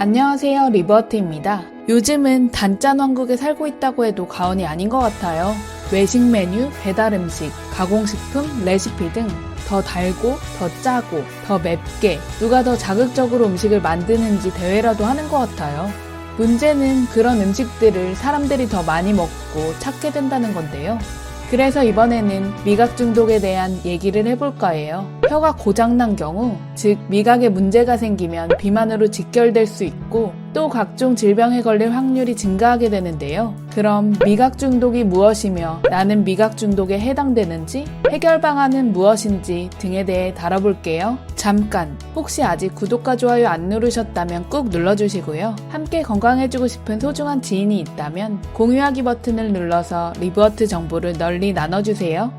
안녕하세요, 리버트입니다. 요즘은 단짠 왕국에 살고 있다고 해도 과언이 아닌 것 같아요. 외식 메뉴, 배달 음식, 가공식품, 레시피 등 더 달고, 더 짜고, 더 맵게 누가 더 자극적으로 음식을 만드는지 대회라도 하는 것 같아요. 문제는 그런 음식들을 사람들이 더 많이 먹고 찾게 된다는 건데요. 그래서 이번에는 미각 중독에 대한 얘기를 해볼까 해요. 혀가 고장난 경우, 즉 미각에 문제가 생기면 비만으로 직결될 수 있고 또 각종 질병에 걸릴 확률이 증가하게 되는데요. 그럼 미각 중독이 무엇이며 나는 미각 중독에 해당되는지, 해결 방안은 무엇인지 등에 대해 다뤄볼게요. 잠깐, 혹시 아직 구독과 좋아요 안 누르셨다면 꾹 눌러주시고요. 함께 건강해지고 싶은 소중한 지인이 있다면 공유하기 버튼을 눌러서 리버트 정보를 널리 나눠주세요.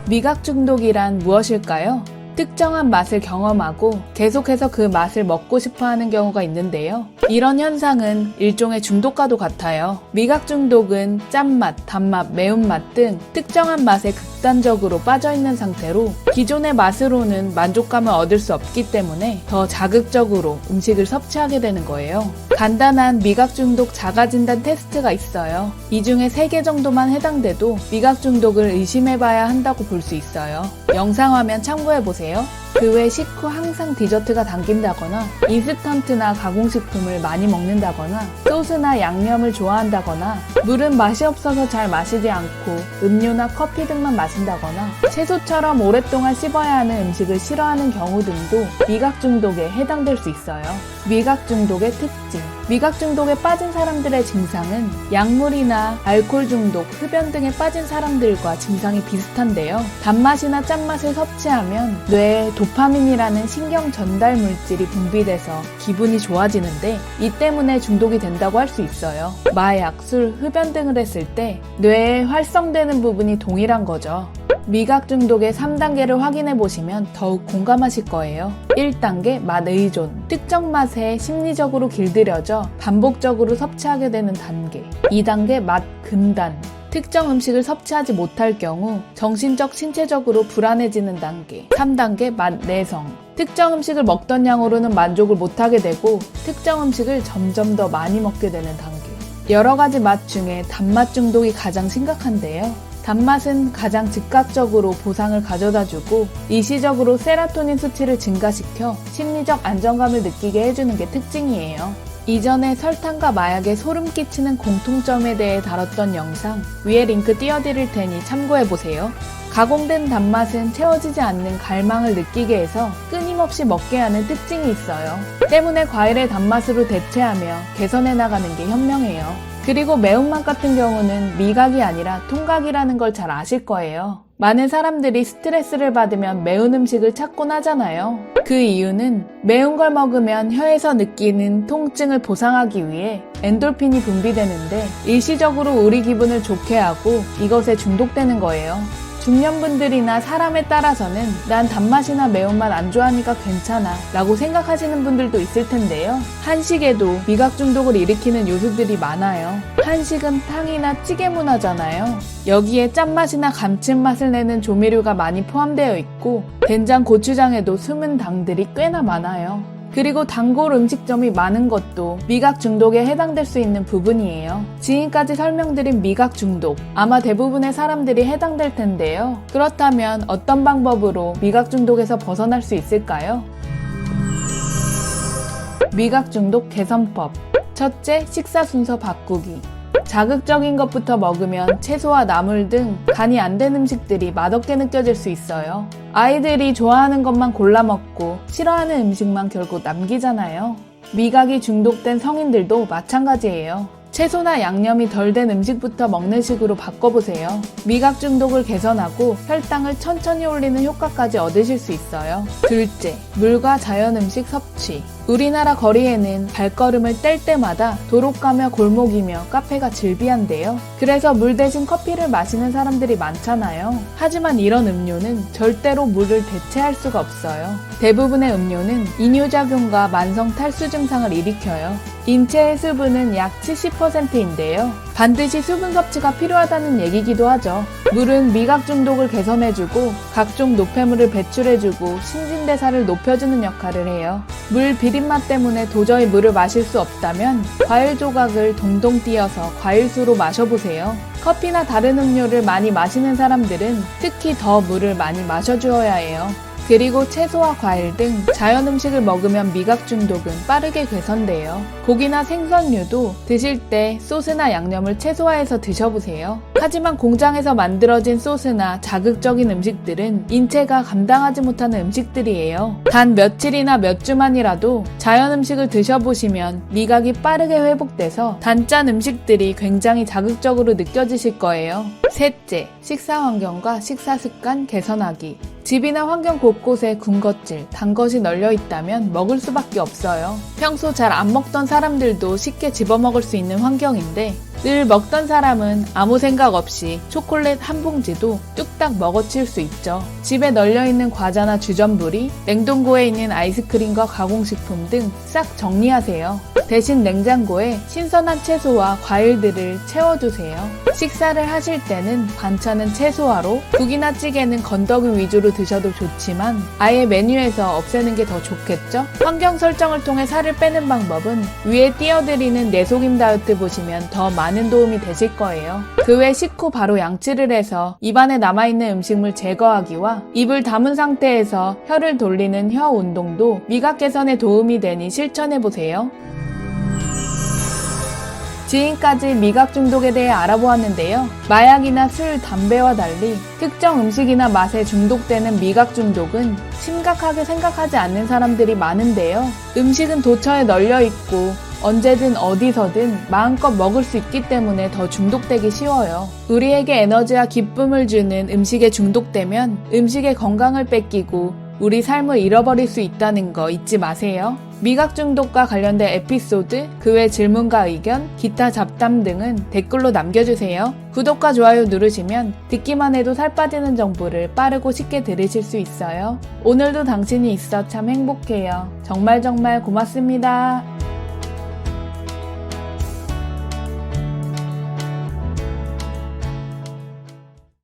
미각 중독이란 무엇일까요? 특정한 맛을 경험하고 계속해서 그 맛을 먹고 싶어 하는 경우가 있는데요. 이런 현상은 일종의 중독과도 같아요. 미각 중독은 짠맛, 단맛, 매운맛 등 특정한 맛에 극단적으로 빠져있는 상태로 기존의 맛으로는 만족감을 얻을 수 없기 때문에 더 자극적으로 음식을 섭취하게 되는 거예요. 간단한 미각 중독 자가 진단 테스트가 있어요. 이 중에 3개 정도만 해당돼도 미각 중독을 의심해봐야 한다고 볼 수 있어요. 영상 화면 참고해보세요. 그 외 식후 항상 디저트가 당긴다거나 인스턴트나 가공식품을 많이 먹는다거나 소스나 양념을 좋아한다거나 물은 맛이 없어서 잘 마시지 않고 음료나 커피 등만 마신다거나 채소처럼 오랫동안 씹어야 하는 음식을 싫어하는 경우 등도 미각 중독에 해당될 수 있어요. 미각 중독의 특징. 미각 중독에 빠진 사람들의 증상은 약물이나 알코올 중독, 흡연 등에 빠진 사람들과 증상이 비슷한데요. 단맛이나 짠맛을 섭취하면 뇌에 도파민이라는 신경 전달 물질이 분비돼서 기분이 좋아지는데 이 때문에 중독이 된다고 할 수 있어요. 마약, 술, 흡연 등을 했을 때 뇌에 활성되는 부분이 동일한 거죠. 미각 중독의 3단계를 확인해 보시면 더욱 공감하실 거예요. 1단계 맛 의존. 특정 맛에 심리적으로 길들여져 반복적으로 섭취하게 되는 단계. 2단계 맛 금단. 특정 음식을 섭취하지 못할 경우 정신적, 신체적으로 불안해지는 단계. 3단계 맛 내성. 특정 음식을 먹던 양으로는 만족을 못하게 되고 특정 음식을 점점 더 많이 먹게 되는 단계. 여러 가지 맛 중에 단맛 중독이 가장 심각한데요. 단맛은 가장 즉각적으로 보상을 가져다주고 일시적으로 세로토닌 수치를 증가시켜 심리적 안정감을 느끼게 해주는 게 특징이에요. 이전에 설탕과 마약에 소름 끼치는 공통점에 대해 다뤘던 영상 위에 링크 띄워드릴 테니 참고해보세요. 가공된 단맛은 채워지지 않는 갈망을 느끼게 해서 끊임없이 먹게 하는 특징이 있어요. 때문에 과일의 단맛으로 대체하며 개선해 나가는 게 현명해요. 그리고 매운맛 같은 경우는 미각이 아니라 통각이라는 걸 잘 아실 거예요. 많은 사람들이 스트레스를 받으면 매운 음식을 찾곤 하잖아요. 그 이유는 매운 걸 먹으면 혀에서 느끼는 통증을 보상하기 위해 엔돌핀이 분비되는데 일시적으로 우리 기분을 좋게 하고 이것에 중독되는 거예요. 중년분들이나 사람에 따라서는 난 단맛이나 매운맛 안 좋아하니까 괜찮아 라고 생각하시는 분들도 있을 텐데요. 한식에도 미각 중독을 일으키는 요소들이 많아요. 한식은 탕이나 찌개 문화잖아요. 여기에 짠맛이나 감칠맛을 내는 조미료가 많이 포함되어 있고 된장, 고추장에도 숨은 당들이 꽤나 많아요. 그리고 단골 음식점이 많은 것도 미각 중독에 해당될 수 있는 부분이에요. 지금까지 설명드린 미각 중독, 아마 대부분의 사람들이 해당될 텐데요. 그렇다면 어떤 방법으로 미각 중독에서 벗어날 수 있을까요? 미각 중독 개선법. 첫째, 식사 순서 바꾸기. 자극적인 것부터 먹으면 채소와 나물 등 간이 안 된 음식들이 맛없게 느껴질 수 있어요. 아이들이 좋아하는 것만 골라 먹고 싫어하는 음식만 결국 남기잖아요. 미각이 중독된 성인들도 마찬가지예요. 채소나 양념이 덜 된 음식부터 먹는 식으로 바꿔보세요. 미각 중독을 개선하고 혈당을 천천히 올리는 효과까지 얻으실 수 있어요. 둘째, 물과 자연 음식 섭취. 우리나라 거리에는 발걸음을 뗄 때마다 도로가며 골목이며 카페가 즐비한데요. 그래서 물 대신 커피를 마시는 사람들이 많잖아요. 하지만 이런 음료는 절대로 물을 대체할 수가 없어요. 대부분의 음료는 이뇨작용과 만성 탈수 증상을 일으켜요. 인체의 수분은 약 70%인데요. 반드시 수분 섭취가 필요하다는 얘기기도 하죠. 물은 미각 중독을 개선해주고 각종 노폐물을 배출해주고 신진대사를 높여주는 역할을 해요. 물 비린맛 때문에 도저히 물을 마실 수 없다면 과일 조각을 동동 띄어서 과일수로 마셔보세요. 커피나 다른 음료를 많이 마시는 사람들은 특히 더 물을 많이 마셔주어야 해요. 그리고 채소와 과일 등 자연 음식을 먹으면 미각 중독은 빠르게 개선돼요. 고기나 생선류도 드실 때 소스나 양념을 최소화해서 드셔보세요. 하지만 공장에서 만들어진 소스나 자극적인 음식들은 인체가 감당하지 못하는 음식들이에요. 단 며칠이나 몇 주만이라도 자연 음식을 드셔보시면 미각이 빠르게 회복돼서 단짠 음식들이 굉장히 자극적으로 느껴지실 거예요. 셋째, 식사 환경과 식사 습관 개선하기. 집이나 환경 곳곳에 군것질, 단 것이 널려 있다면 먹을 수밖에 없어요. 평소 잘 안 먹던 사람들도 쉽게 집어먹을 수 있는 환경인데 늘 먹던 사람은 아무 생각 없이 초콜릿 한 봉지도 뚝딱 먹어칠 수 있죠. 집에 널려있는 과자나 주전부리, 냉동고에 있는 아이스크림과 가공식품 등 싹 정리하세요. 대신 냉장고에 신선한 채소와 과일들을 채워두세요. 식사를 하실 때는 반찬은 최소화로, 국이나 찌개는 건더기 위주로 드셔도 좋지만 아예 메뉴에서 없애는 게 더 좋겠죠? 환경 설정을 통해 살을 빼는 방법은 위에 띄워드리는 내속임 다이어트 보시면 더 많은 도움이 되실 거예요. 그 외 식후 바로 양치를 해서 입안에 남아있는 음식물 제거하기와 입을 다문 상태에서 혀를 돌리는 혀 운동도 미각 개선에 도움이 되니 실천해보세요. 지금까지 미각 중독에 대해 알아보았는데요. 마약이나 술, 담배와 달리 특정 음식이나 맛에 중독되는 미각 중독은 심각하게 생각하지 않는 사람들이 많은데요. 음식은 도처에 널려 있고 언제든 어디서든 마음껏 먹을 수 있기 때문에 더 중독되기 쉬워요. 우리에게 에너지와 기쁨을 주는 음식에 중독되면 음식의 건강을 뺏기고 우리 삶을 잃어버릴 수 있다는 거 잊지 마세요. 미각 중독과 관련된 에피소드, 그 외 질문과 의견, 기타 잡담 등은 댓글로 남겨주세요. 구독과 좋아요 누르시면 듣기만 해도 살 빠지는 정보를 빠르고 쉽게 들으실 수 있어요. 오늘도 당신이 있어 참 행복해요. 정말 고맙습니다.